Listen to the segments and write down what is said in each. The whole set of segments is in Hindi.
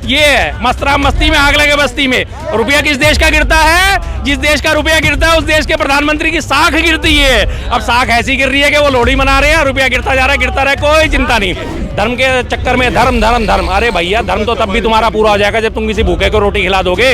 ये है मस्तराम मस्ती में आग लगे बस्ती में। रुपया किस देश का गिरता है? जिस देश का रुपया गिरता है उस देश के प्रधानमंत्री की साख गिरती है। अब साख ऐसी गिर रही है कि वो लोहड़ी मना रहे हैं, रुपया गिरता जा रहा है, कोई चिंता नहीं। धर्म के चक्कर में धर्म धर्म धर्म, अरे भैया धर्म तो तब भी तुम्हारा पूरा हो जाएगा जब तुम किसी भूखे को रोटी खिला दोगे।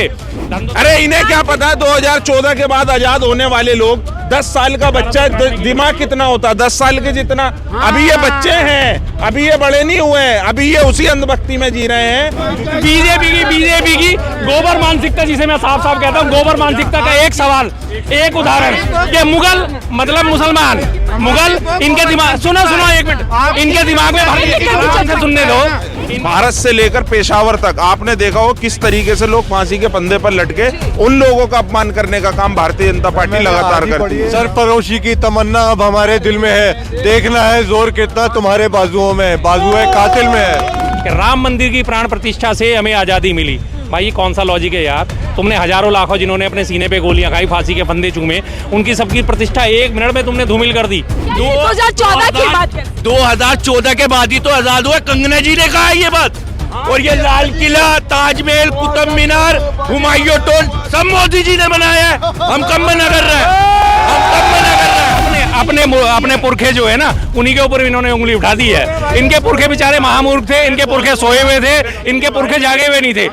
अरे इन्हें क्या पता है 2014 के बाद आजाद होने वाले लोग, 10 साल का बच्चा दिमाग कितना होता है, 10 साल के जितना। अभी ये बच्चे हैं, अभी ये बड़े नहीं हुए हैं, अभी ये उसी अंधभक्ति में जी रहे हैं। बीजेपी की गोबर मानसिकता, जिसे मैं साफ साफ कहता हूँ, गोबर मानसिकता का एक सवाल, एक उदाहरण कि मुगल मतलब मुसलमान, मुगल इनके दिमाग, सुनो एक मिनट, इनके दिमाग में सुनने दो। भारत से लेकर पेशावर तक आपने देखा हो किस तरीके से लोग फांसी के फंदे पर लटके, उन लोगों का अपमान करने का काम भारतीय जनता पार्टी लगातार करती है। सरफरोशी की तमन्ना अब हमारे दिल में है, देखना है जोर कितना तुम्हारे बाजुओं में, बाजू है कातिल में है। राम मंदिर की प्राण प्रतिष्ठा से हमें आजादी मिली। भाई कौन सा लॉजिक है यार? तुमने हजारों लाखों जिन्होंने अपने सीने पे गोलियां खाई, फांसी के फंदे चूमे, उनकी सबकी प्रतिष्ठा 1 मिनट में तुमने धूमिल कर दी। 2014 की बात है, 2014 के बाद ही तो आजाद हुआ। कंगना जी ने कहा ये बात, और ये लाल किला, ताजमहल, कुतुब मीनार, हुमायूं टोल सब मोदी जी ने बनाया है। हम कम मना कर रहे हैं, अपने पुरखे जो है ना, उन्हीं के ऊपर इन्होंने उंगली उठा दी है। इनके पुरखे बेचारे महामूर्ख थे, इनके पुरखे सोए हुए थे, इनके पुरखे जागे हुए नहीं थे।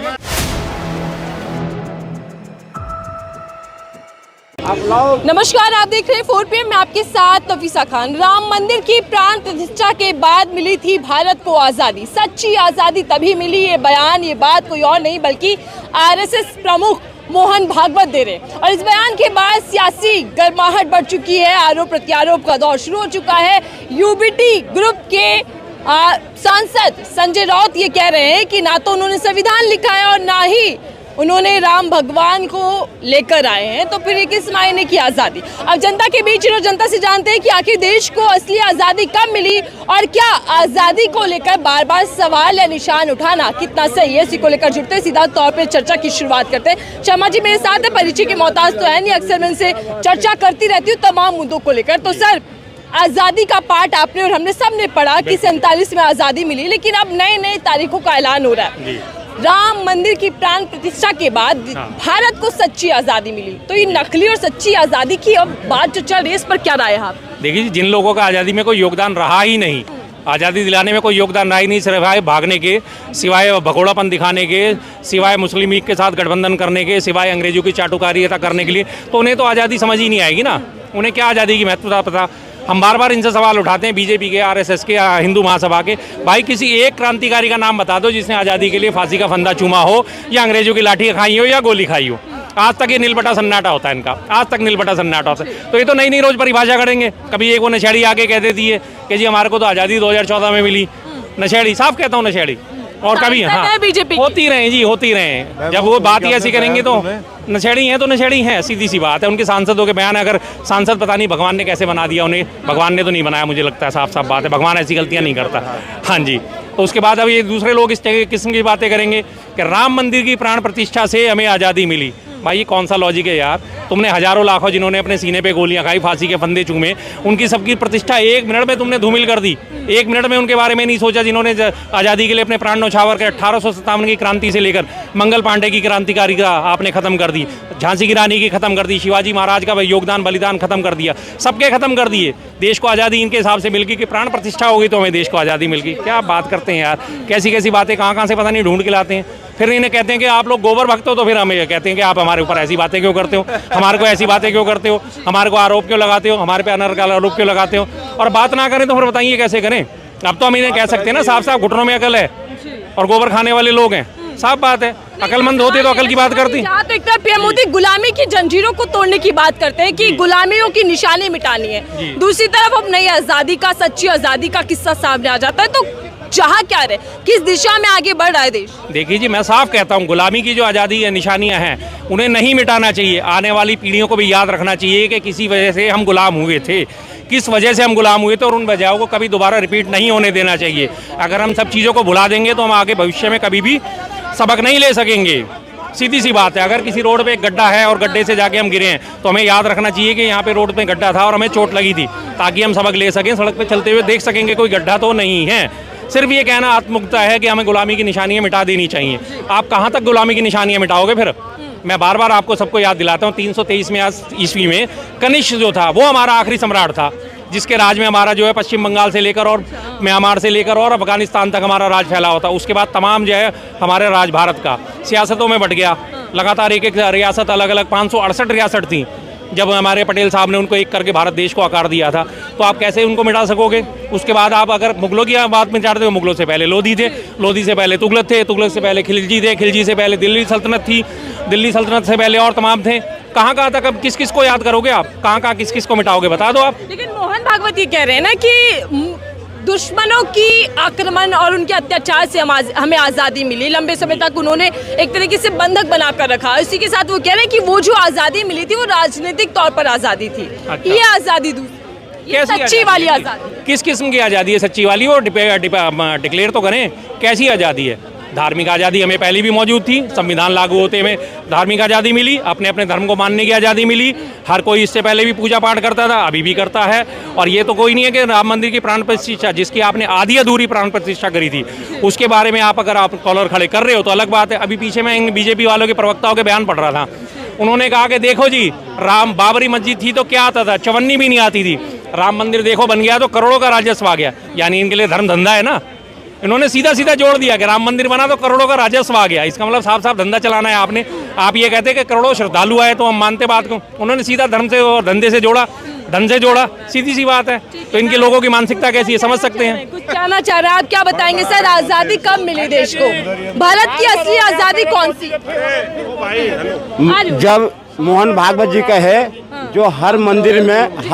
नमस्कार, आप देख रहे हैं 4 PM, मैं आपके साथ नफीसा खान। राम मंदिर की प्राण प्रतिष्ठा के बाद मिली थी भारत को आज़ादी। सच्ची आज़ादी तभी मिली, ये बयान, ये बात कोई और नहीं बल्कि RSS प्रमुख मोहन भागवत दे रहे। और इस बयान के बाद सियासी गर्माहट बढ़ चुकी है, आरोप प्रत्यारोप का दौर शुरू हो चुका है। UBT ग्रुप के सांसद संजय राउत ये कह रहे हैं कि ना तो उन्होंने संविधान लिखा है और ना ही उन्होंने राम भगवान को लेकर आए हैं, तो फिर ये किस मायने की आज़ादी? अब जनता के बीच जनता से जानते हैं कि आखिर देश को असली आज़ादी कब मिली और क्या आज़ादी को लेकर बार बार सवाल या निशान उठाना कितना सही है। इसी को लेकर जुड़ते हैं, सीधा तौर पे चर्चा की शुरुआत करते हैं। शर्मा जी मेरे साथ है, परिचय के मोहताज तो है नहीं, अक्सर मैं इनसे चर्चा करती रहती हूँ तमाम मुद्दों को लेकर। तो सर, आज़ादी का पाठ आपने और हमने सबने पढ़ा कि 47 में आज़ादी मिली, लेकिन अब नए तारीखों का ऐलान हो रहा है। राम मंदिर की प्राण प्रतिष्ठा के बाद भारत को सच्ची आज़ादी मिली, तो ये नकली और सच्ची आज़ादी की अब बात जो चल रही है, इस पर क्या राय है आप? देखिए, जिन लोगों का आज़ादी में कोई योगदान रहा ही नहीं, आज़ादी दिलाने में कोई योगदान रहा ही नहीं, सिवाय भागने के, सिवाय भगोड़ापन दिखाने के, सिवाय मुस्लिम लीग के साथ गठबंधन करने के, सिवाय अंग्रेजों की चाटुकारिता करने के लिए, तो उन्हें तो आज़ादी समझ ही नहीं आएगी ना। उन्हें क्या आज़ादी की महत्वता पता? हम बार बार इनसे सवाल उठाते हैं, बीजेपी के, RSS के, हिंदू महासभा के, भाई किसी एक क्रांतिकारी का नाम बता दो जिसने आज़ादी के लिए फांसी का फंदा चूमा हो, या अंग्रेजों की लाठी खाई हो, या गोली खाई हो। आज तक ये नीलबटा सन्नाटा होता है इनका, आज तक नीलबटा सन्नाटा होता है। तो ये तो नई रोज परिभाषा करेंगे। कभी एक वो नशेड़ी आके कह देती है कि जी हमारे को तो आज़ादी 2014 में मिली। नशेड़ी, साफ कहता हूँ नशेड़ी। और कभी हाँ बीजेपी होती रहे जी, होती रहे। जब वो बात ही ऐसी करेंगे तो नशेड़ी हैं तो नशेड़ी हैं, सीधी सी बात है। उनके सांसदों के बयान, अगर सांसद पता नहीं भगवान ने कैसे बना दिया उन्हें, भगवान ने तो नहीं बनाया, मुझे लगता है साफ साफ बात है, भगवान ऐसी गलतियां नहीं करता। हाँ जी, तो उसके बाद अब ये दूसरे लोग इस किस्म की बातें करेंगे कि राम मंदिर की प्राण प्रतिष्ठा से हमें आज़ादी मिली। भाई ये कौन सा लॉजिक है यार? तुमने हजारों लाखों जिन्होंने अपने सीने पे गोलियां खाई, फांसी के फंदे चूमे, उनकी सबकी प्रतिष्ठा 1 मिनट में तुमने धूमिल कर दी। 1 मिनट में उनके बारे में नहीं सोचा जिन्होंने आज़ादी के लिए अपने प्राण न्यौछावर कर 1857 की क्रांति से लेकर मंगल पांडे की क्रांतिकारिता आपने खत्म कर दी, झांसी की रानी की खत्म कर दी, शिवाजी महाराज का योगदान बलिदान खत्म कर दिया, सबके खत्म कर दिए। देश को आज़ादी इनके हिसाब से मिल गई कि प्राण प्रतिष्ठा होगी तो हमें देश को आज़ादी मिल गई। क्या बात करते हैं यार, कैसी कैसी बातें कहाँ से पता नहीं ढूंढ के लाते हैं। फिर इन्हें कहते हैं कि आप लोग गोबर भक्त हो, तो फिर हमें कहते हैं कि आप हमारे ऊपर ऐसी बातें क्यों करते हो, हमारे को ऐसी बातें क्यों करते हो, हमारे को आरोप क्यों लगाते हो, हमारे पे अनर्गल आरोप क्यों लगाते हो। और बात ना करें तो फिर बताइए कैसे करें? अब तो हम इन्हें कह सकते हैं ना साफ साफ, घुटनों में अकल है और गोबर खाने वाले लोग हैं, साफ बात है। अकलमंद होते तो अकल की बात करती। तो एक तरफ PM मोदी गुलामी की जंजीरों को तोड़ने की बात करते हैं कि गुलामियों की निशानी मिटानी है, दूसरी तरफ अब नई आज़ादी का, सच्ची आज़ादी का किस्सा सामने आ जाता है। तो चाह क्या रहे, किस दिशा में आगे बढ़ रहा है देश? देखिए जी, मैं साफ कहता हूँ, गुलामी की जो आज़ादी या निशानियाँ हैं उन्हें नहीं मिटाना चाहिए। आने वाली पीढ़ियों को भी याद रखना चाहिए कि किसी वजह से हम गुलाम हुए थे, किस वजह से हम गुलाम हुए थे, और उन वजहों को कभी दोबारा रिपीट नहीं होने देना चाहिए। अगर हम सब चीज़ों को भुला देंगे तो हम आगे भविष्य में कभी भी सबक नहीं ले सकेंगे। सीधी सी बात है, अगर किसी रोड पे एक गड्ढा है और गड्ढे से जाके हम गिरे हैं तो हमें याद रखना चाहिए कि यहाँ पे रोड पे गड्ढा था और हमें चोट लगी थी, ताकि हम सबक ले सकें। सड़क पे चलते हुए देख सकेंगे कोई गड्ढा तो नहीं है। सिर्फ ये कहना आत्ममुक्ता है कि हमें गुलामी की निशानियां मिटा देनी चाहिए। आप कहाँ तक गुलामी की निशानियां मिटाओगे फिर? मैं बार बार आपको सबको याद दिलाता हूँ, 323 में ईस्वी में कनिष्क जो था वो हमारा आखिरी सम्राट था, जिसके राज में हमारा जो है पश्चिम बंगाल से लेकर और म्यांमार से लेकर और अफगानिस्तान तक हमारा राज फैला होता। उसके बाद तमाम जो है हमारे राज भारत का सियासतों में बट गया, लगातार एक एक रियासत अलग अलग 568 रियासत थी जब हमारे पटेल साहब ने उनको एक करके भारत देश को आकार दिया था। तो आप कैसे उनको मिटा सकोगे? उसके बाद आप अगर मुगलों की बात में चाहते हो, मुगलों से पहले लोधी थे, लोधी से पहले तुगलक थे, तुगलक से पहले खिलजी थे, खिलजी से पहले दिल्ली सल्तनत थी, दिल्ली सल्तनत से पहले और तमाम थे। कहाँ कहाँ तक अब किस किस को याद करोगे आप? कहाँ कहाँ किस किस को मिटाओगे? बता दो आप। लेकिन मोहन भागवत ये कह रहे हैं ना कि दुश्मनों की आक्रमण और उनके अत्याचार से हमें आज़ादी मिली। लंबे समय तक उन्होंने एक तरीके से बंधक बनाकर रखा। इसी के साथ वो कह रहे हैं कि वो जो आज़ादी मिली थी वो राजनीतिक तौर पर आज़ादी थी। अच्छा। ये आज़ादी ये सच्ची वाली आज़ादी किस किस्म की आज़ादी है? सच्ची वाली वो डिक्लेयर तो करें कैसी आज़ादी है। धार्मिक आज़ादी हमें पहले भी मौजूद थी, संविधान लागू होते में धार्मिक आज़ादी मिली, अपने अपने धर्म को मानने की आज़ादी मिली। हर कोई इससे पहले भी पूजा पाठ करता था, अभी भी करता है। और ये तो कोई नहीं है कि राम मंदिर की प्राण प्रतिष्ठा, जिसकी आपने आधी अधूरी प्राण प्रतिष्ठा करी थी, उसके बारे में आप अगर आप कॉलर खड़े कर रहे हो तो अलग बात है। अभी पीछे मैं बीजेपी वालों के प्रवक्ताओं के बयान पढ़ रहा था, उन्होंने कहा कि देखो जी, राम बाबरी मस्जिद थी तो क्या आता था, चवन्नी भी नहीं आती थी। राम मंदिर देखो बन गया तो करोड़ों का राजस्व आ गया। यानी इनके लिए धर्म धंधा है ना। इन्होंने सीधा सीधा जोड़ दिया कि राम मंदिर बना तो करोड़ों का राजस्व आ गया। इसका मतलब साफ साफ धंधा चलाना है आपने। आप ये कहते कि करोड़ों श्रद्धालु आए तो हम मानते बात को, उन्होंने सीधा धर्म से और धंधे से जोड़ा, धन से जोड़ा, सीधी सी बात है। तो इनके लोगों की मानसिकता कैसी है समझ सकते हैं। कुछ कहना चाह रहे हैं आप, क्या बताएंगे सर? आज़ादी कब मिली देश को? भारत की असली आज़ादी कौन सी? जब मोहन भागवत जी का है जो हर मंदिर में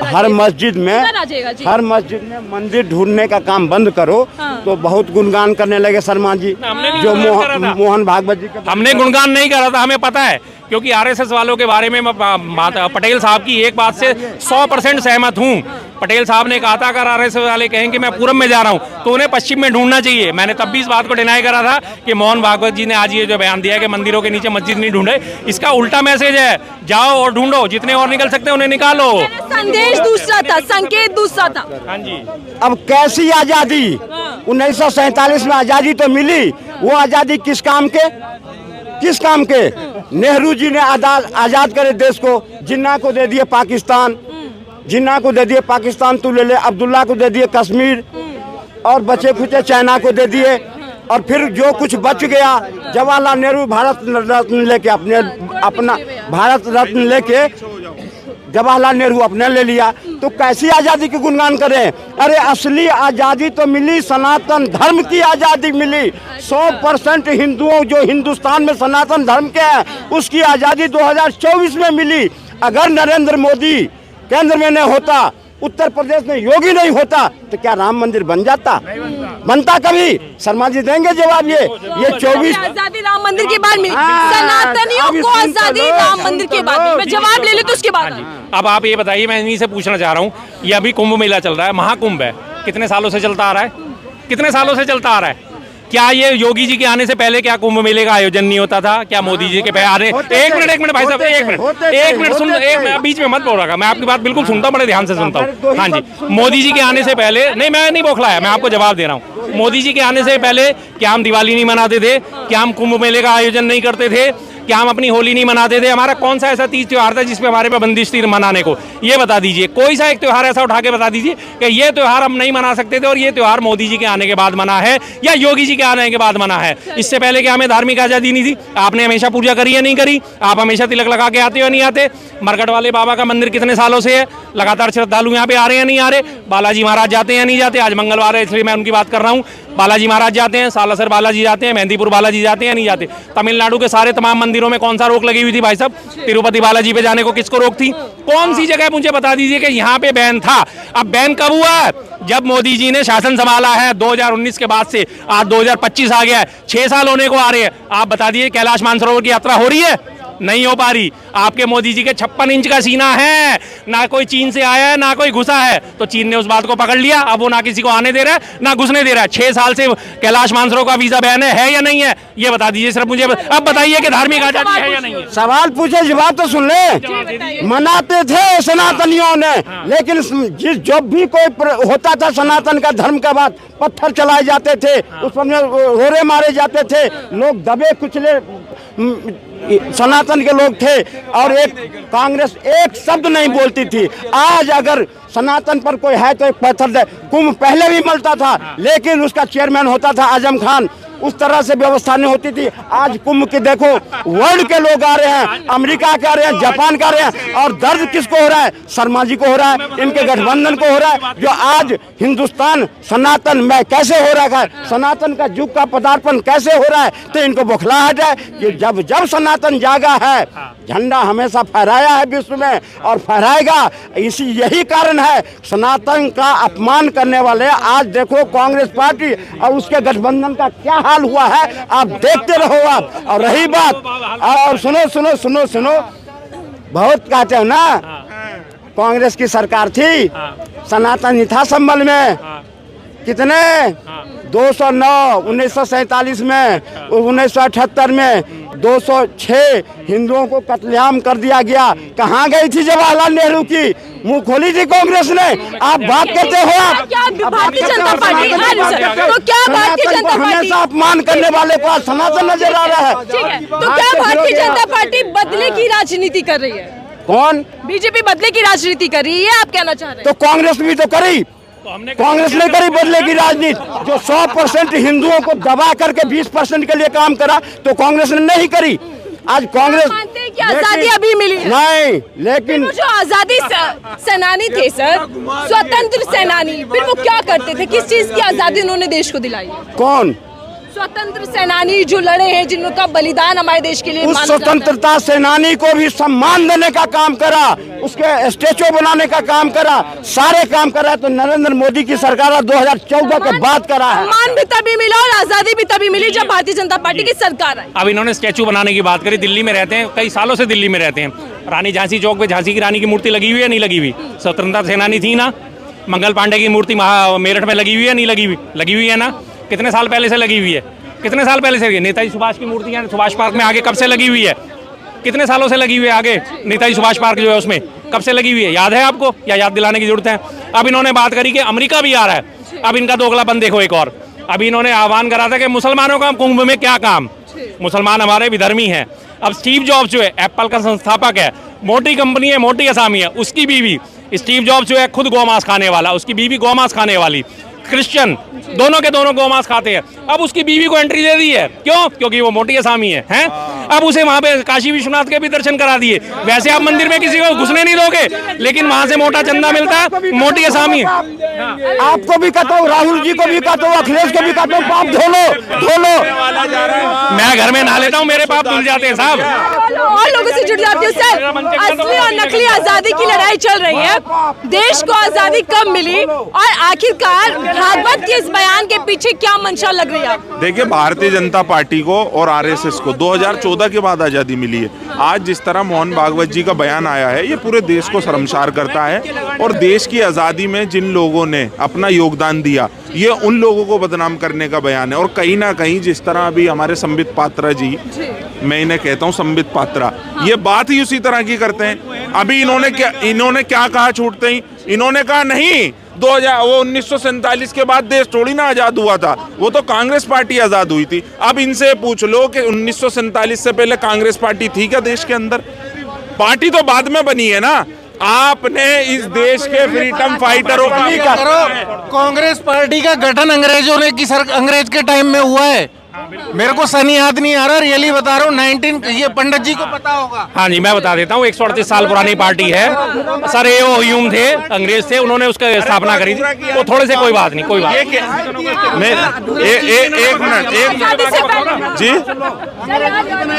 हर मस्जिद में मंदिर ढूंढने का काम बंद करो। तो बहुत गुणगान करने लगे शर्मा जी जो मोहन भागवत जी का। हमने गुणगान नहीं करा था, हमें पता है, क्योंकि आरएसएस वालों के बारे में पटेल साहब की एक बात से 100% सहमत हूँ। पटेल साहब ने कहा था अगर आरएसएस वाले कहें कि मैं पूरब में जा रहा हूँ तो उन्हें पश्चिम में ढूंढना चाहिए। मैंने तब भी इस बात को डिनाई करा था कि मोहन भागवत जी ने आज ये जो बयान दिया है कि मंदिरों के नीचे मस्जिद नहीं ढूंढे, इसका उल्टा मैसेज है, जाओ और ढूंढो, जितने और निकल सकते हैं उन्हें निकालो। संदेश दूसरा था, संकेत दूसरा था। हाँ जी। अब कैसी आजादी? 1947 में आजादी तो मिली, वो आजादी किस काम के? किस काम के? नेहरू जी ने आजाद करे देश को। जिन्ना को दे दिए पाकिस्तान, जिन्ना को दे दिए पाकिस्तान, तू ले ले। अब्दुल्ला को दे दिए कश्मीर, और बचे खुचे चाइना को दे दिए। और फिर जो कुछ बच गया, जवाहरलाल नेहरू भारत रत्न लेके अपना भारत रत्न लेके जवाहरलाल नेहरू अपने ले लिया। तो कैसी आज़ादी की गुणगान करें? अरे असली आज़ादी तो मिली, सनातन धर्म की आज़ादी मिली। 100% हिंदुओं जो हिंदुस्तान में सनातन धर्म के हैं उसकी आज़ादी 2024 में मिली। अगर नरेंद्र मोदी केंद्र में नहीं होता, उत्तर प्रदेश में योगी नहीं होता, तो क्या राम मंदिर बन जाता? बनता कभी? शर्मा जी देंगे जवाब। ये 24 आजादी राम मंदिर के बाद मिली, सनातनियों को आजादी राम मंदिर के बाद मिली। मैं जवाब ले ले तो उसके बाद। अब आप ये बताइए, मैं इन्हीं से पूछना चाह रहा हूँ, ये अभी कुंभ मेला चल रहा है, महाकुंभ है, कितने सालों से चलता आ रहा है? कितने सालों से चलता आ रहा है? क्या ये योगी जी के आने से पहले क्या कुंभ मेले का आयोजन नहीं होता था? क्या मोदी जी के आने? एक मिनट भाई साहब, एक मिनट सुन, बीच में मत बोल रहा, मैं आपकी बात बिल्कुल सुनता हूँ, बड़े ध्यान से सुनता हूँ। हाँ जी, मोदी जी के आने से पहले, नहीं मैं नहीं बौखलाया, मैं आपको जवाब दे रहा हूँ। मोदी जी के आने से पहले क्या हम दिवाली नहीं मनाते थे? क्या हम कुंभ मेले का आयोजन नहीं करते थे? क्या हम अपनी होली नहीं मनाते थे? हमारा कौन सा ऐसा तीज त्योहार था जिसपे हमारे पे बंदिश थी मनाने को? ये बता दीजिए, कोई सा एक त्योहार ऐसा उठा के बता दीजिए कि ये त्योहार हम नहीं मना सकते थे और ये त्योहार मोदी जी के आने के बाद मना है या योगी जी के आने के बाद मना है। इससे पहले क्या हमें धार्मिक आजादी नहीं थी? आपने हमेशा पूजा करी है नहीं करी? आप हमेशा तिलक लगा के आते हो नहीं आते? मरकट वाले बाबा का मंदिर कितने सालों से है? लगातार श्रद्धालु यहाँ पे आ रहे हैं नहीं आ रहे? बालाजी महाराज जाते हैं नहीं जाते? आज मंगलवार है इसलिए मैं उनकी बात कर रहा हूँ। बालाजी महाराज जाते हैं, सालासर बालाजी जाते हैं, मेहंदीपुर बालाजी जाते हैं नहीं जाते? तमिलनाडु के सारे तमाम मंदिरों में कौन सा रोक लगी हुई थी भाई साहब? तिरुपति बालाजी पे जाने को किसको रोक थी? कौन सी जगह मुझे बता दीजिए कि यहाँ पे बैन था। अब बैन कब हुआ है? जब मोदी जी ने शासन संभाला है 2019 के बाद से। आज 2025 आ गया है, 6 साल होने को आ रहे हैं। आप बता दीजिए कैलाश मानसरोवर की यात्रा हो रही है? नहीं हो पा रही। आपके मोदी जी के 56 इंच का सीना है, ना कोई चीन से आया है ना कोई घुसा है, तो चीन ने उस बात को पकड़ लिया। अब वो ना किसी को आने दे रहा है ना घुसने दे रहा है। 6 साल से कैलाश मानसरोवर का वीजा बैन है या नहीं है, ये बता दीजिए सिर्फ मुझे। अब बताइए कि धार्मिक आजादी है या नहीं है। सवाल पूछे जवाब तो सुन ले। मनाते थे सनातनियों ने, लेकिन जब भी कोई होता था सनातन का धर्म का बात, पत्थर चलाए जाते थे, उस पर रोरे मारे जाते थे, लोग दबे कुचले सनातन के लोग थे, और एक कांग्रेस एक शब्द नहीं बोलती थी। आज अगर सनातन पर कोई है तो एक पत्थर दे। कुंभ पहले भी मिलता था, लेकिन उसका चेयरमैन होता था आजम खान, उस तरह से व्यवस्था नहीं होती थी। आज कुंभ के देखो वर्ल्ड के लोग आ रहे हैं, अमेरिका के आ रहे हैं, जापान का आ रहे हैं, और दर्द किसको हो रहा है? शर्मा जी को हो रहा है, इनके गठबंधन को हो रहा है, जो आज हिंदुस्तान सनातन में कैसे हो रहा है, सनातन का युग का पदार्पण कैसे हो रहा है। तो इनको बौखलाहट है कि जब सनातन जागा है, झंडा हमेशा फहराया है विश्व में और फहराएगा। यही कारण है सनातन का अपमान करने वाले। आज देखो कांग्रेस पार्टी और उसके गठबंधन का क्या हाल हुआ है, आप देखते रहो आप। और रही बात, और सुनो सुनो सुनो सुनो, बहुत कहते हो ना कांग्रेस की सरकार थी, सनातन ही था संबल में। कितने 209 1947 में, 1978 में 206 हिंदुओं को कत्लेआम कर दिया गया। कहाँ गई थी जवाहरलाल नेहरू की? मुंह खोली थी कांग्रेस ने। आप बात करते हो, आप क्या भारतीय जनता पार्टी तो क्या भारतीय जनता पार्टी हमेशा अपमान करने वाले को सनातन नजर आ रहा है। ठीक है, तो क्या भारतीय जनता पार्टी बदले की राजनीति कर रही है? कौन? बीजेपी बदले की राजनीति कर रही है, आप कहना चाह रहे हैं? तो कांग्रेस भी तो करी, कांग्रेस ने करी बदले की राजनीति। जो 100% हिंदुओं को दबा करके 20% के लिए काम करा, तो कांग्रेस ने नहीं करी। आज कांग्रेस मानते हैं कि आजादी अभी मिली है? नहीं, लेकिन जो आजादी सेनानी थे सर, स्वतंत्र सेनानी, फिर वो क्या करते थे? किस चीज की आजादी उन्होंने देश को दिलाई? कौन स्वतंत्र सेनानी जो लड़े हैं, जिनका बलिदान हमारे देश के लिए उस स्वतंत्रता सेनानी को भी सम्मान देने का काम करा, उसके स्टेचू बनाने का काम करा, सारे काम करा। तो नरेंद्र मोदी की सरकार 2014 के बाद करा है। सम्मान भी तभी मिला और आजादी भी तभी मिली जब भारतीय जनता पार्टी की सरकार आई। अब इन्होंने स्टैचू बनाने की बात करी। दिल्ली में रहते हैं, कई सालों से दिल्ली में रहते हैं। रानी झांसी चौक पे झांसी की रानी की मूर्ति लगी हुई है, नहीं लगी हुई? स्वतंत्रता सेनानी थी ना। मंगल पांडे की मूर्ति मेरठ में लगी हुई है, नहीं लगी हुई? लगी हुई है ना। कितने साल पहले से लगी हुई है? कितने साल पहले से? नेताजी सुभाष की मूर्ति है सुभाष पार्क में आगे कब से लगी हुई है? कितने सालों से लगी हुई है? आगे नेताजी सुभाष पार्क जो है उसमें कब से लगी हुई है? याद है आपको या याद दिलाने की जरूरत है? अब इन्होंने बात करी कि अमेरिका भी आ रहा है। अब इनका दोगलापन देखो एक और। अभी इन्होंने आह्वान करा था कि मुसलमानों का कुंभ में क्या काम, मुसलमान हमारे विधर्मी हैं। अब स्टीव जॉब्स जो है एप्पल का संस्थापक है, मोटी कंपनी है, मोटी असामी है, उसकी बीवी स्टीव जॉब्स जो है खुद गौमांस खाने वाला, उसकी बीवी गौमांस खाने वाली, क्रिश्चियन, दोनों के दोनों गौमांस खाते हैं। अब उसकी बीवी को एंट्री दे दी है, क्यों? क्योंकि वो मोटी असामी है, हैं? अब उसे वहां पे काशी विश्वनाथ के भी दर्शन करा दिए। वैसे आप मंदिर में किसी को घुसने नहीं दोगे, लेकिन वहां से मोटा चंदा मिलता है, मोटी असामी है। आपको भी कहता हूँ, राहुल जी को भी कहता हूँ, अखिलेश को भी कहता हूँ, पाप धो लो। मैं घर में नहा लेता हूँ, मेरे पाप धुल जाते हैं साहब। और लोगों से जुड़ जाती हूँ सर। असली और नकली आजादी की लड़ाई चल रही है। देश को आजादी कब मिली और आखिरकार भागवत के इस बयान के पीछे क्या मंशा लग रही है? देखिए, भारतीय जनता पार्टी को और आरएसएस को 2014 के बाद आजादी मिली है। आज जिस तरह मोहन भागवत जी का बयान आया है, ये पूरे देश को शर्मसार करता है। और देश की आजादी में जिन लोगों ने अपना योगदान दिया, ये उन लोगों को बदनाम करने का बयान है। और कहीं ना कहीं जिस तरह अभी हमारे संबित पात्रा जी, मैं इन्हें कहता हूँ संबित पात्रा, ये बात ही उसी तरह की करते हैं। अभी इन्होंने क्या कहा छूटते ही? इन्होंने कहा नहीं, 1947 के बाद देश थोड़ी ना आजाद हुआ था, वो तो कांग्रेस पार्टी आजाद हुई थी। अब इनसे पूछ लो कि 1947 से पहले कांग्रेस पार्टी थी क्या देश के अंदर? पार्टी तो बाद में बनी है ना। आपने इस देश के फ्रीडम फाइटरों का कांग्रेस पार्टी का गठन अंग्रेज के टाइम में हुआ है। मेरे को सही याद नहीं आ रहा, रियली बता रहा हूँ। ये पंडित जी को पता होगा। हाँ जी, मैं बता देता हूँ। 138 साल पुरानी पार्टी है सर। ए ओ ह्यूम थे, अंग्रेज थे, उन्होंने उसका स्थापना करी थी। तो थोड़े से कोई बात नहीं, कोई बात एक मिनट जी,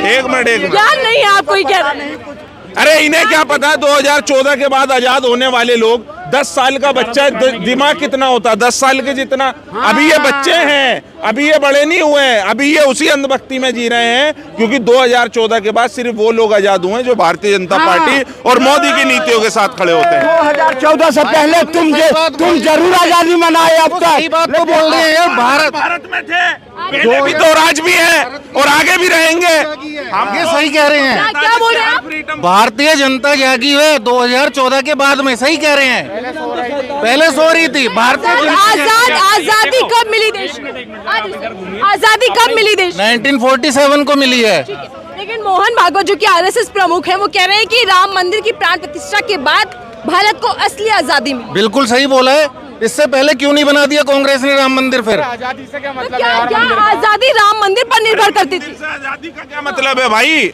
एक मिनट ज्ञान नहीं है आपको, ही कह रहा है। अरे इन्हें क्या पता है 2014 के बाद आजाद होने वाले लोग 10 साल का बच्चा दिमाग कितना होता है 10 साल के जितना अभी ये बच्चे हैं अभी ये बड़े नहीं हुए हैं अभी ये उसी अंधभक्ति में जी रहे हैं क्योंकि 2014 के बाद सिर्फ वो लोग आजाद हुए हैं जो भारतीय जनता पार्टी और मोदी की नीतियों के साथ खड़े होते हैं 2014 से पहले तुम जरूर आजादी मनाए अब सही तक बात तो बोल रहे हैं यार। भारत में थे पहले भी तो राज भी है और आगे भी रहेंगे ये सही कह रहे हैं। क्या बोल रहे हैं आप? भारतीय जनता जागी है 2014 के बाद में, सही कह रहे हैं। पहले सो रही थी भारतीय जनता। आजादी कब मिली देश को? आजादी कब मिली देश को? 1947 को मिली है। लेकिन मोहन भागवत जो कि आरएसएस प्रमुख हैं वो कह रहे हैं कि राम मंदिर की प्राण प्रतिष्ठा के बाद भारत को असली आजादी मिली। बिल्कुल सही बोला है। इससे पहले क्यों नहीं बना दिया कांग्रेस ने राम मंदिर? फिर तो क्या आजादी राम मंदिर पर निर्भर करती थी? आजादी का क्या मतलब है भाई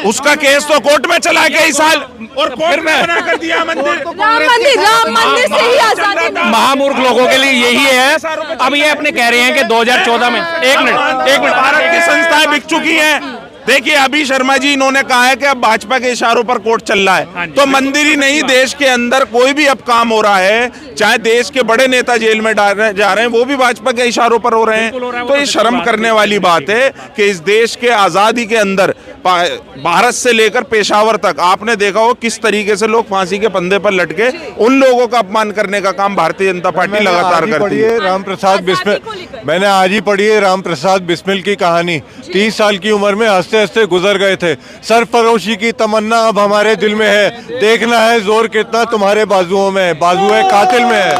उसका केस तो कोर्ट में चला गया इस साल और कोर्ट में बना कर दिया मंदिर राम मंदिर से ही आजादी मिली। महामूर्ख लोगों के लिए यही है। अब ये अपने कह रहे हैं कि 2014 में एक मिनट भारत की संस्थाएं बिक चुकी हैं। देखिए अभी शर्मा जी इन्होंने कहा है कि अब भाजपा के इशारों पर कोर्ट चल रहा है तो मंदिर ही नहीं देश के अंदर कोई भी अब काम हो रहा है चाहे देश के बड़े नेता जेल में जा रहे हैं वो भी भाजपा के इशारों पर हो रहे हैं। तो ये शर्म करने वाली बात है कि इस देश के आजादी के अंदर भारत से लेकर पेशावर तक आपने देखा हो किस तरीके से लोग फांसी के फंदे पर लटके उन लोगों का अपमान करने का काम भारतीय जनता पार्टी लगातार करती है। राम प्रसाद बिस्मिल, मैंने आज ही पढ़ी है राम प्रसाद बिस्मिल की कहानी। 30 साल की उम्र में हंसते हंसते गुजर गए थे। सरफरोशी की तमन्ना अब हमारे दिल में है, देखना है जोर कितना तुम्हारे बाजुओं में है, बाजू है कातिल में है।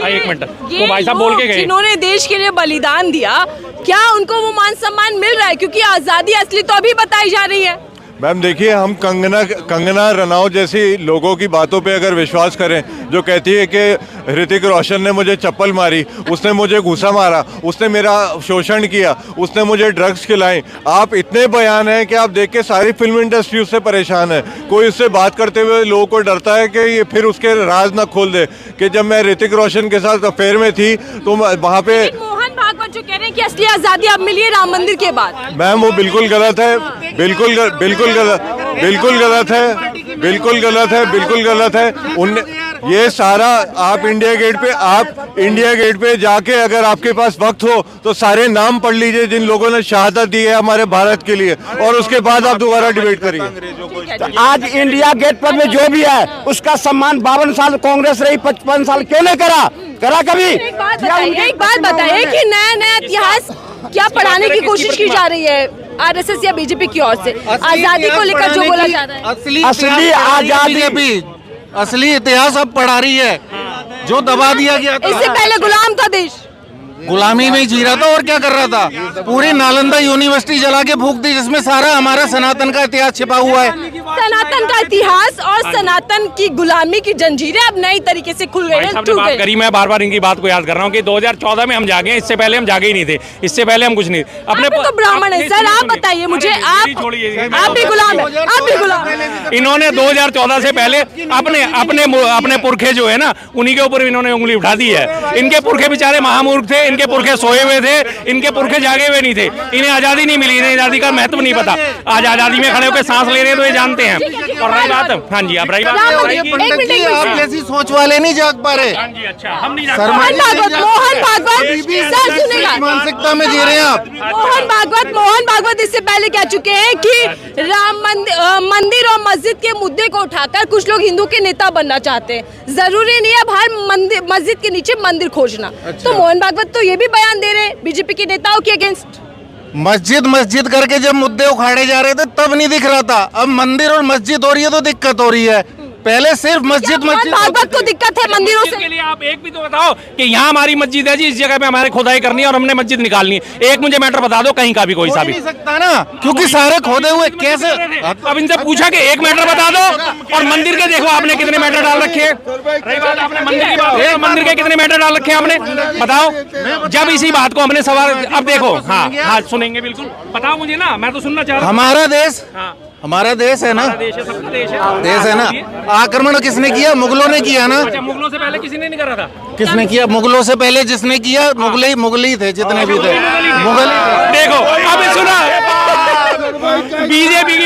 एक मिनट वो भाई साहब बोल के गए जिन्होंने देश के लिए बलिदान दिया क्या उनको वो मान सम्मान मिल रहा है? क्योंकि आजादी असली तो अभी बताई जा रही है। मैम देखिए हम कंगना रनावत जैसी लोगों की बातों पे अगर विश्वास करें जो कहती है कि ऋतिक रोशन ने मुझे चप्पल मारी, उसने मुझे घूसा मारा, उसने मेरा शोषण किया, उसने मुझे ड्रग्स खिलाई, आप इतने बयान हैं कि आप देख के सारी फिल्म इंडस्ट्री उससे परेशान है। कोई उससे बात करते हुए लोगों को डरता है कि ये फिर उसके राज ना खोल दे कि जब मैं ऋतिक रोशन के साथ अफेयर में थी तो वहाँ पे मोहन भागवत जो कह रहे हैं कि असली आजादी अब मिली है राम मंदिर के बाद। मैम वो बिल्कुल गलत है, बिल्कुल गलत है। उनने ये सारा आप इंडिया गेट पे जाके अगर आपके पास वक्त हो तो सारे नाम पढ़ लीजिए जिन लोगों ने शहादत दी है हमारे भारत के लिए और उसके बाद आप दोबारा डिबेट करिए। आज इंडिया गेट पर में जो भी है उसका सम्मान 52 साल कांग्रेस रही 55 साल क्यों नहीं करा कभी? एक बात बताइए कि नया इतिहास क्या पढ़ाने की कोशिश की जा रही है आरएसएस या बीजेपी की ओर से आजादी को लेकर जो बोला जा रहा है? असली आजादी असली इतिहास अब पढ़ा रही है जो दबा दिया गया था। इससे पहले गुलाम था देश, गुलामी में जी रहा था और क्या कर रहा था? पूरी नालंदा यूनिवर्सिटी जला के फूंक दी जिसमें सारा हमारा सनातन का इतिहास छिपा हुआ है। सनातन का इतिहास और सनातन की गुलामी की जंजीरें अब नई तरीके से खुल गई हैं, टूट गई। करी मैं बार इनकी बात को याद कर रहा हूँ कि 2014 में हम जागे हैं, इससे पहले हम जागे ही नहीं थे, इससे पहले हम कुछ नहीं अपने तो ब्राह्मण है सर, आप बताइए मुझे, आप भी गुलाम है, आप भी गुलाम है। इन्होंने 2014 से पहले अपने पुरखे जो है ना उन्हीं के ऊपर इन्होंने उंगली उठा दी है। इनके पुरखे बेचारे महामूर्ख थे, इनके पुरखे सोए हुए थे, इनके पुरखे जागे हुए नहीं थे, इन्हें आजादी नहीं मिली, इन्हें आजादी का महत्व नहीं पता। आज आजादी में खड़े होकर सांस ले रहे हैं तो ये जानते हैं। और रही बात, हाँ जी आप रही बात आप जैसी सोच वाले नहीं जाग पा रहे। हाँ जी अच्छा हम नहीं मोहन भागवत सर सुनेगा, मानसिकता में जी रहे हैं आप। मोहन भागवत इससे पहले कह चुके हैं कि राम मंदिर और मस्जिद के मुद्दे को उठाकर कुछ लोग हिंदू के नेता बनना चाहते हैं। जरूरी नहीं है हर मस्जिद के नीचे मंदिर खोजना। तो मोहन भागवत तो ये भी बयान दे रहे हैं बीजेपी के नेताओं के अगेंस्ट। मस्जिद करके जब मुद्दे उखाड़े जा रहे थे तब नहीं दिख रहा था, अब मंदिर और मस्जिद हो रही है तो दिक्कत हो रही है। पहले सिर्फ मस्जिद भागवत को दिक्कत है मंदिरों से। के लिए आप एक भी तो बताओ कि यहाँ हमारी मस्जिद है जी, इस जगह पे हमारे खुदाई करनी है और हमने मस्जिद निकालनी है। एक मुझे मैटर बता दो कहीं का भी कोई सा भी। नहीं सकता ना क्योंकि सारे खोदे हुए कैसे। अब इनसे पूछा कि एक मैटर बता दो और मंदिर के देखो आपने कितने मैटर डाल रखे हैं। रही बात आपने मंदिर की बात है, मंदिर के कितने मैटर डाल रखे हैं आपने बताओ। जब इसी बात को हमने सवाल, अब देखो हाँ सुनेंगे बिल्कुल, बताओ मुझे ना, मैं तो सुनना चाह रहा हूँ। हमारा देश है ना, देश है, सबका देश है ना। आक्रमण किसने किया? मुगलों ने किया ना। अच्छा मुगलों से पहले किसी ने नहीं करा था? किसने किया? मुगलों से पहले जिसने किया मुगल ही थे, जितने भी थे मुगल। देखो अब सुना बीजेपी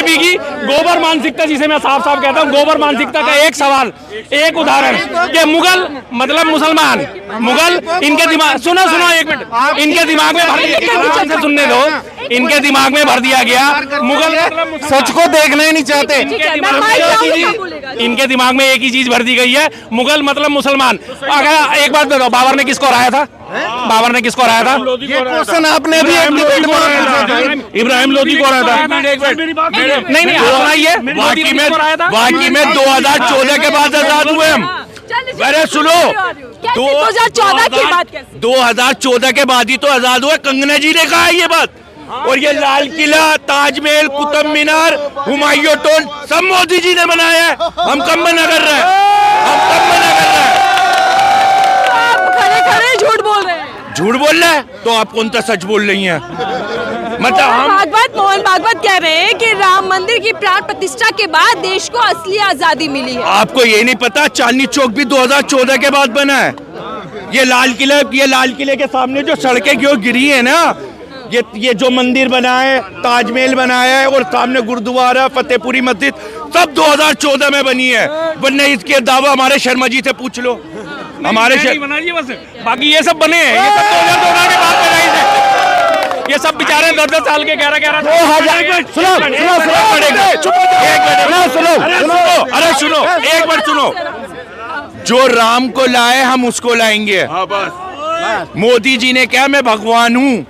बीजेपी की गोबर मानसिकता, जिसे मैं साफ साफ कहता हूँ, गोबर मानसिकता का एक सवाल, एक उदाहरण कि मुगल मतलब मुसलमान, मुगल इनके दिमाग, सुनो एक मिनट, इनके दिमाग में भर दिया, सुनने दो, इनके दिमाग में भर दिया गया मुगल, सच को देखना ही नहीं चाहते। इनके दिमाग में एक ही चीज भर दी गई है, मुगल मतलब मुसलमान। अगर एक बात बताओ, बाबर ने किसको हराया था? बाबर ने किसको हराया था? ये क्वेश्चन आपने भी इब्राहिम लोदी को हराया था। नहीं हराइए, वाकई में 2014 के बाद आजाद हुए हम। अरे सुनो, 2014 की बात कैसे? 2014 के बाद ही तो आजाद हुए, कंगना जी ने कहा है ये बात। और ये लाल किला, ताजमहल, कुतुब मीनार, हुमायूं टोन सब मोदी जी ने बनाया है। हम कम मना कर रहे हैं, हम कम मना कर रहे हैं। आप खड़े झूठ बोल रहे हैं। झूठ बोल रहा है तो आप कौन सा सच बोल रही हैं? मतलब हम मोहन भागवत कह रहे हैं कि राम मंदिर की प्राण प्रतिष्ठा के बाद देश को असली आजादी मिली है। आपको ये नहीं पता चांदनी चौक भी 2014 के बाद बना है। ये लाल किले के सामने जो सड़कें क्यों गिरी है ना, ये जो मंदिर बना है, ताजमहल बनाया है और सामने गुरुद्वारा, फतेहपुरी मस्जिद, सब 2014 में बनी है। वरना इसके दावा हमारे शर्मा जी से पूछ लो। हमारे बस बाकी ये सब बने हैं, ये सब 2014 के बाद बनाए थे। ये सब बेचारे 10-10 साल के 11-11 सुनो, एक बार सुनो, जो राम को लाए हम उसको लाएंगे। मोदी जी ने कहा मैं भगवान हूँ,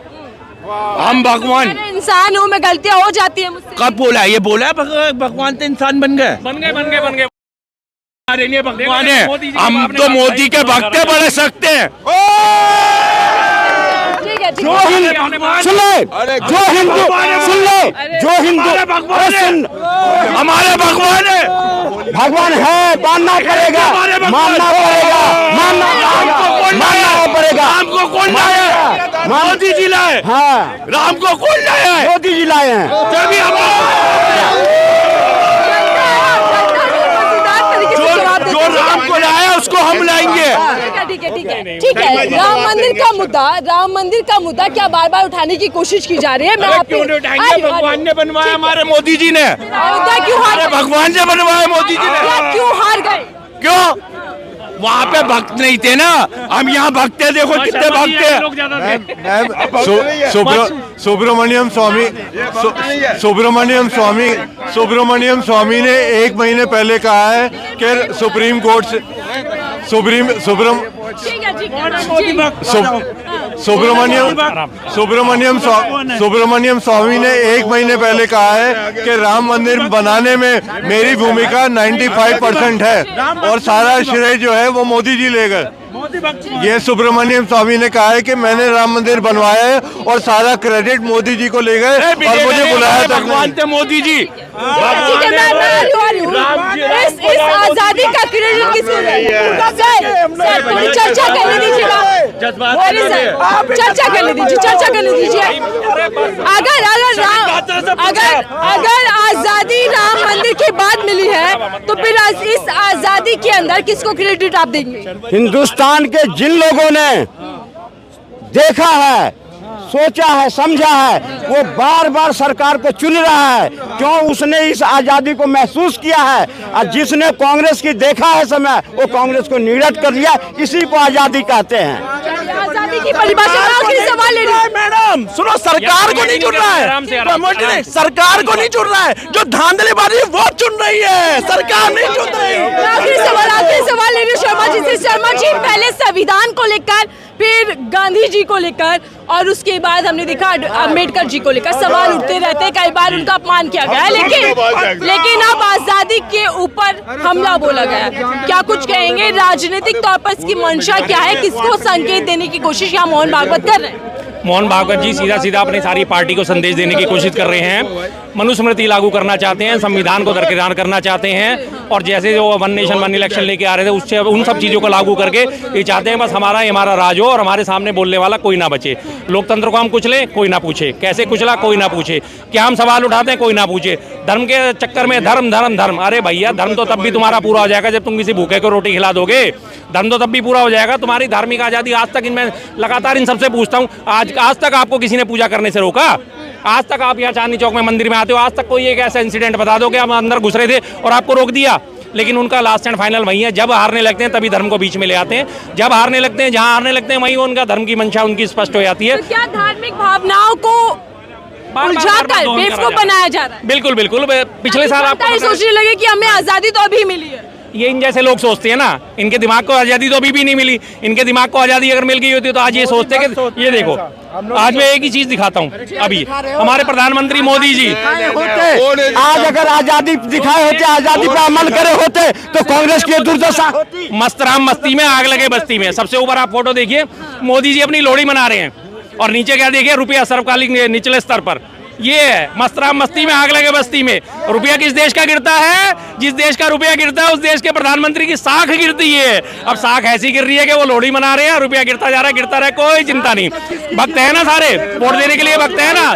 हम भगवान, मैं इंसान हूँ, मैं गलतियाँ हो जाती है मुझसे। कब बोला? ये बोला भगवान तो इंसान बन गए, बन गए भगवान है। हम तो मोदी के भक्त बड़े सकते हैं। ठीक है, जो सुन ले, जो हिंदू सुन ले, जो हिंदू हमारे भगवान है, भगवान है, मानना पड़ेगा, मानना पड़ेगा, मानना पड़ेगा। राम को कौन लाया है? मोदी जी लाए। हाँ, राम को कौन लाया है? मोदी जी लाए हैं। तभी जो राम को लाया उसको हम लाएंगे। ठीक है। राम मंदिर का मुद्दा क्या बार बार उठाने की कोशिश की जा रही है? मैं क्यों नहीं उठाएंगे? भगवान ने बनवाया, हमारे मोदी जी ने। क्यों हार? भगवान ने बनवाया, मोदी जी ने। क्यों हार गए? क्यों? वहाँ पे भक्त नहीं थे ना, हम यहाँ भक्त हैं। देखो कितने भक्त हैं। सुब्रमण्यम स्वामी ने 1 महीने पहले कहा है कि सुप्रीम कोर्ट से सुब्रमण्यम स्वामी ने 1 महीने पहले कहा है कि राम मंदिर बनाने में मेरी भूमिका 95% है और सारा श्रेय जो है वो मोदी जी ले गए। ये सुब्रमण्यम स्वामी ने कहा है कि मैंने राम मंदिर बनवाया है और सारा क्रेडिट मोदी जी को ले गए और मुझे बुलाया तक भगवान थे मोदी जी। इस आजादी का क्रेडिट किसको? चर्चा करने दीजिएगा, चर्चा करने दीजिए। अगर आजादी राम मंदिर के बाद मिली है तो फिर इस आजादी के अंदर किसको क्रेडिट आप देंगे? हिंदुस्तान के जिन लोगों ने देखा है, सोचा है, समझा है, वो बार बार सरकार को चुन रहा है। क्यों? उसने इस आजादी को महसूस किया है और जिसने कांग्रेस की देखा है समय, वो कांग्रेस को निगट कर लिया। इसी को आजादी कहते हैं। आजादी की परिभाषा आखिरी सवाल ले रही है मैडम। सुनो, सरकार को नहीं चुन रहा है, सरकार को नहीं चुन रहा है, जो धांधलीबाजी वो चुन रही है, सरकार नहीं चुन रही। आखिरी सवाल ले रही हूँ शर्मा जी से। शर्मा जी, पहले संविधान को लेकर, फिर गांधी जी को लेकर और उसके बाद हमने देखा अम्बेडकर जी को लेकर सवाल उठते रहते हैं। कई बार उनका अपमान किया गया है, लेकिन अब आजादी के ऊपर हमला बोला गया। क्या कुछ कहेंगे? राजनीतिक तौर पर इसकी मंशा क्या है? किसको संकेत देने की कोशिश यहाँ मोहन भागवत कर रहे हैं? मोहन भागवत जी सीधा अपनी सारी पार्टी को संदेश देने की कोशिश कर रहे हैं। मनुस्मृति लागू करना चाहते हैं, संविधान को दरकिनार करना चाहते हैं और जैसे जो 1 नेशन 1 इलेक्शन लेके आ रहे थे, उससे उन सब चीज़ों को लागू करके ये चाहते हैं बस हमारा राज हो और हमारे सामने बोलने वाला कोई ना बचे। लोकतंत्र को हम कुचलें, कोई ना पूछे। कैसे कुचला, कोई ना पूछे। क्या हम सवाल उठाते हैं, कोई ना पूछे। धर्म के चक्कर में धर्म। अरे भैया, धर्म तो तब भी तुम्हारा पूरा हो जाएगा जब तुम किसी भूखे को रोटी खिला दोगे। धर्म तो तब भी पूरा हो जाएगा। तुम्हारी धार्मिक आज़ादी आज तक, मैं लगातार इन सबसे पूछता हूँ, आज तक आपको किसी ने पूजा करने से रोका? आज तक आप यहाँ चांदनी चौक में मंदिर में आते हो, आज तक कोई एक ऐसा इंसिडेंट बता दो कि हम अंदर घुस रहे थे और आपको रोक दिया। लेकिन उनका लास्ट एंड फाइनल वही है, जब हारने लगते हैं तभी धर्म को बीच में ले आते हैं, जब हारने लगते हैं, जहाँ हारने लगते हैं वहीं उनका धर्म की मंशा उनकी स्पष्ट हो जाती है। तो क्या धार्मिक भावनाओं को उलझाकर बेवकूफ बनाया जा रहा है? बिल्कुल बिल्कुल। पिछले साल आपको सोचने लगे कि हमें आजादी तो अभी मिली है। ये इन जैसे लोग सोचते हैं ना, इनके दिमाग को आज़ादी तो अभी भी नहीं मिली। इनके दिमाग को आज़ादी अगर मिल गई होती तो आज ये सोचते कि ये देखो, आज मैं एक ही चीज दिखाता हूँ, अभी हमारे प्रधानमंत्री मोदी जी आज अगर आजादी दिखाए होते, आजादी पर अमल करे होते तो कांग्रेस की दुर्दशा होती। मस्तराम मस्ती में आग लगे बस्ती में। सबसे ऊपर आप फोटो देखिए, मोदी जी अपनी लोहड़ी मना रहे हैं और नीचे क्या देखिए, रुपया सर्वकालिक निचले स्तर पर। ये है मस्तराम मस्ती में आग लगे बस्ती में। रुपया किस देश का गिरता है? जिस देश का रुपया गिरता है उस देश के प्रधानमंत्री की साख गिरती है। अब साख ऐसी गिर रही है कि वो लोहड़ी मना रहे हैं, रुपया गिरता जा रहा है, गिरता रहा, कोई चिंता नहीं। भक्त है ना, सारे वोट देने के लिए भक्त है ना।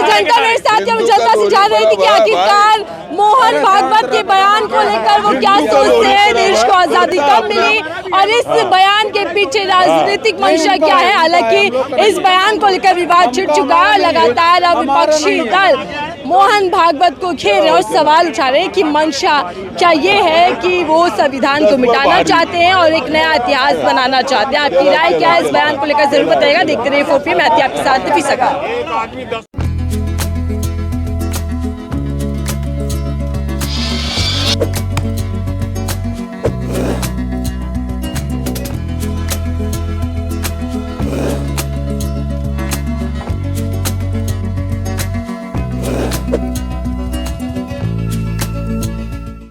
जनता मेरे साथ जनता से जान रही थी कि आखिरकार मोहन भागवत के बयान को लेकर वो क्या सोचते हैं, देश को आजादी कब मिली और इस बयान के पीछे राजनीतिक मंशा क्या है। हालांकि इस बयान को लेकर विवाद छिड़ चुका है। लगातार विपक्षी दल मोहन भागवत को घेर रहे और सवाल उठा रहे हैं कि मंशा क्या ये है कि वो संविधान को मिटाना चाहते हैं और एक नया इतिहास बनाना चाहते हैं। आपकी राय क्या है इस बयान को लेकर, जरूर बताइएगा। देखते रहिए 4PM, मैं आपके साथ नफीसा खान।